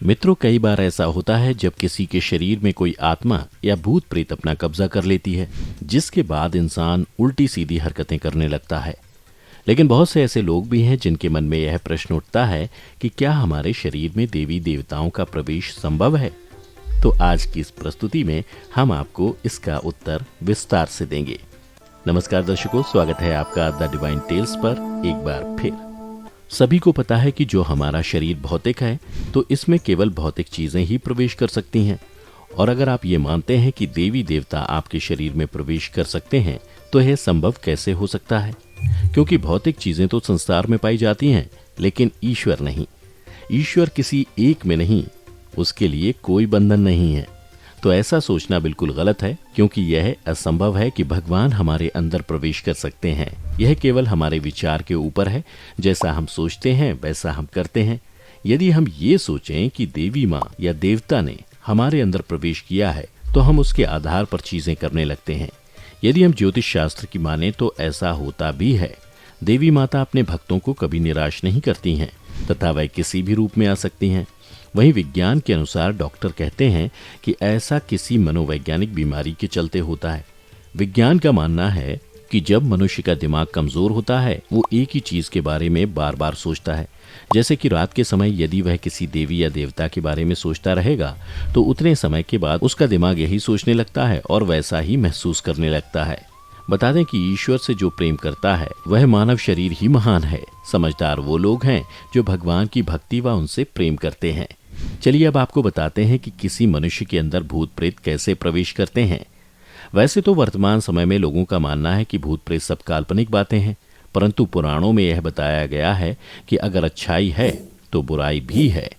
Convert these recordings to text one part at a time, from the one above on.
मित्रों, कई बार ऐसा होता है जब किसी के शरीर में कोई आत्मा या भूत प्रेत अपना कब्जा कर लेती है, जिसके बाद इंसान उल्टी सीधी हरकतें करने लगता है। लेकिन बहुत से ऐसे लोग भी हैं जिनके मन में यह प्रश्न उठता है कि क्या हमारे शरीर में देवी देवताओं का प्रवेश संभव है। तो आज की इस प्रस्तुति में हम आपको इसका उत्तर विस्तार से देंगे। नमस्कार दर्शकों, स्वागत है आपका द डिवाइन टेल्स पर एक बार फिर। सभी को पता है कि जो हमारा शरीर भौतिक है, तो इसमें केवल भौतिक चीजें ही प्रवेश कर सकती हैं। और अगर आप ये मानते हैं कि देवी देवता आपके शरीर में प्रवेश कर सकते हैं, तो यह संभव कैसे हो सकता है? क्योंकि भौतिक चीजें तो संसार में पाई जाती हैं, लेकिन ईश्वर नहीं। ईश्वर किसी एक में नहीं, उसके लिए कोई बंधन नहीं है। तो ऐसा सोचना बिल्कुल गलत है, क्योंकि यह असंभव है कि भगवान हमारे अंदर प्रवेश कर सकते हैं। यह केवल हमारे विचार के ऊपर है। जैसा हम सोचते हैं वैसा हम करते हैं। यदि हम ये सोचें कि देवी माँ या देवता ने हमारे अंदर प्रवेश किया है, तो हम उसके आधार पर चीजें करने लगते हैं। यदि हम ज्योतिष शास्त्र की माने तो ऐसा होता भी है। देवी माता अपने भक्तों को कभी निराश नहीं करती हैं, तथा वह किसी भी रूप में आ सकती हैं। वहीं विज्ञान के अनुसार डॉक्टर कहते हैं कि ऐसा किसी मनोवैज्ञानिक बीमारी के चलते होता है। विज्ञान का मानना है कि जब मनुष्य का दिमाग कमजोर होता है, वो एक ही चीज के बारे में बार बार सोचता है। जैसे कि रात के समय यदि वह किसी देवी या देवता के बारे में सोचता रहेगा, तो उतने समय के बाद उसका दिमाग यही सोचने लगता है और वैसा ही महसूस करने लगता है। बता दें कि ईश्वर से जो प्रेम करता है, वह मानव शरीर ही महान है। समझदार वो लोग हैं जो भगवान की भक्ति व उनसे प्रेम करते हैं। चलिए अब आपको बताते हैं कि किसी मनुष्य के अंदर भूत प्रेत कैसे प्रवेश करते हैं। वैसे तो वर्तमान समय में लोगों का मानना है कि भूत प्रेत सब काल्पनिक बातें हैं, परंतु पुराणों में यह बताया गया है कि अगर अच्छाई है तो बुराई भी है।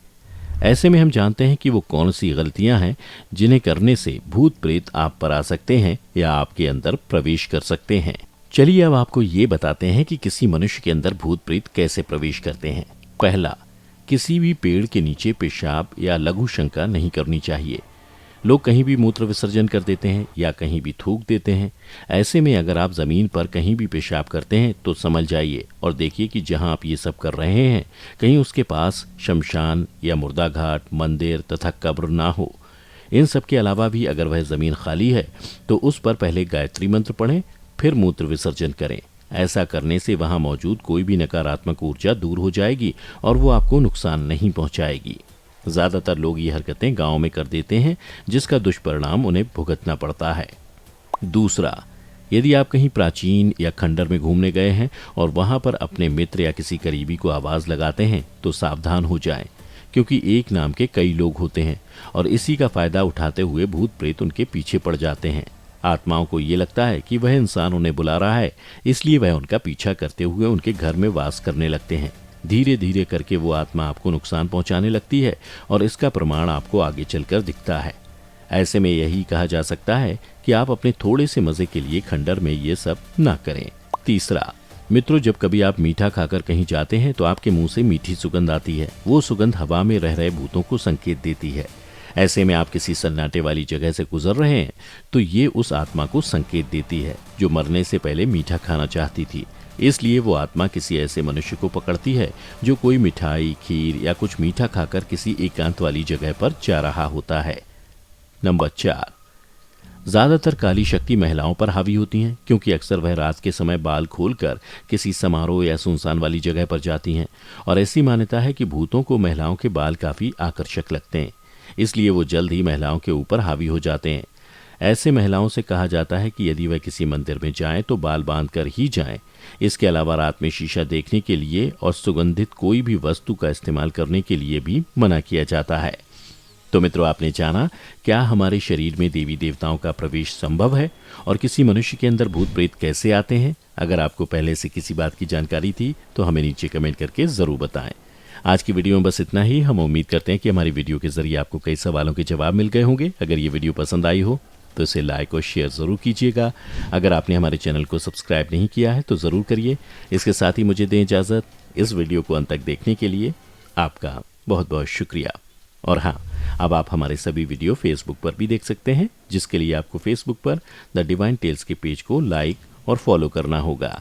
ऐसे में हम जानते हैं कि वो कौन सी गलतियां हैं जिन्हें करने से भूत प्रेत आप पर आ सकते हैं या आपके अंदर प्रवेश कर सकते हैं। चलिए अब आपको ये बताते हैं कि किसी मनुष्य के अंदर भूत प्रेत कैसे प्रवेश करते हैं। पहला, किसी भी पेड़ के नीचे पेशाब या लघु शंका नहीं करनी चाहिए। लोग कहीं भी मूत्र विसर्जन कर देते हैं या कहीं भी थूक देते हैं। ऐसे में अगर आप जमीन पर कहीं भी पेशाब करते हैं तो समझ जाइए और देखिए कि जहां आप ये सब कर रहे हैं, कहीं उसके पास शमशान या मुर्दा घाट, मंदिर तथा कब्र ना हो। इन सब के अलावा भी अगर वह जमीन खाली है तो उस पर पहले गायत्री मंत्र पढ़ें, फिर मूत्र विसर्जन करें। ऐसा करने से वहां मौजूद कोई भी नकारात्मक ऊर्जा दूर हो जाएगी और वो आपको नुकसान नहीं पहुंचाएगी। ज्यादातर लोग ये हरकतें गांव में कर देते हैं, जिसका दुष्परिणाम उन्हें भुगतना पड़ता है। दूसरा, यदि आप कहीं प्राचीन या खंडर में घूमने गए हैं और वहां पर अपने मित्र या किसी करीबी को आवाज लगाते हैं, तो सावधान हो जाएं, क्योंकि एक नाम के कई लोग होते हैं और इसी का फायदा उठाते हुए भूत प्रेत उनके पीछे पड़ जाते हैं। आत्माओं को ये लगता है कि वह इंसान उन्हें बुला रहा है, इसलिए वह उनका पीछा करते हुए उनके घर में वास करने लगते हैं। धीरे धीरे करके वो आत्मा आपको नुकसान पहुंचाने लगती है और इसका प्रमाण आपको आगे चलकर दिखता है। ऐसे में यही कहा जा सकता है कि आप अपने थोड़े से मजे के लिए खंडर में ये सब ना करें। तीसरा, मित्रों, जब कभी आप मीठा खाकर कहीं जाते हैं तो आपके मुंह से मीठी सुगंध आती है। वो सुगंध हवा में रह रहे भूतों को संकेत देती है। ऐसे में आप किसी सन्नाटे वाली जगह से गुजर रहे हैं तो ये उस आत्मा को संकेत देती है जो मरने से पहले मीठा खाना चाहती थी। इसलिए वो आत्मा किसी ऐसे मनुष्य को पकड़ती है जो कोई मिठाई, खीर या कुछ मीठा खाकर किसी एकांत वाली जगह पर जा रहा होता है। नंबर 4, ज्यादातर काली शक्ति महिलाओं पर हावी होती हैं, क्योंकि अक्सर वह रात के समय बाल खोलकर किसी समारोह या सुनसान वाली जगह पर जाती हैं और ऐसी मान्यता है कि भूतों को महिलाओं के बाल काफी आकर्षक लगते हैं, इसलिए वो जल्द ही महिलाओं के ऊपर हावी हो जाते हैं। ऐसे महिलाओं से कहा जाता है कि यदि वह किसी मंदिर में जाएं तो बाल बांधकर ही जाएं। इसके अलावा रात में शीशा देखने के लिए और सुगंधित कोई भी वस्तु का इस्तेमाल करने के लिए भी मना किया जाता है। तो मित्रों, आपने जाना क्या हमारे शरीर में देवी देवताओं का प्रवेश संभव है और किसी मनुष्य के अंदर भूत प्रेत कैसे आते हैं। अगर आपको पहले से किसी बात की जानकारी थी तो हमें नीचे कमेंट करके जरूर बताएं। आज की वीडियो में बस इतना ही। हम उम्मीद करते हैं कि हमारी वीडियो के जरिए आपको कई सवालों के जवाब मिल गए होंगे। अगर ये वीडियो पसंद आई हो तो इसे लाइक और शेयर जरूर कीजिएगा। अगर आपने हमारे चैनल को सब्सक्राइब नहीं किया है तो जरूर करिए। इसके साथ ही मुझे दें इजाजत। इस वीडियो को अंत तक देखने के लिए आपका बहुत बहुत शुक्रिया। और हाँ, अब आप हमारे सभी वीडियो फेसबुक पर भी देख सकते हैं, जिसके लिए आपको फेसबुक पर द डिवाइन टेल्स के पेज को लाइक और फॉलो करना होगा।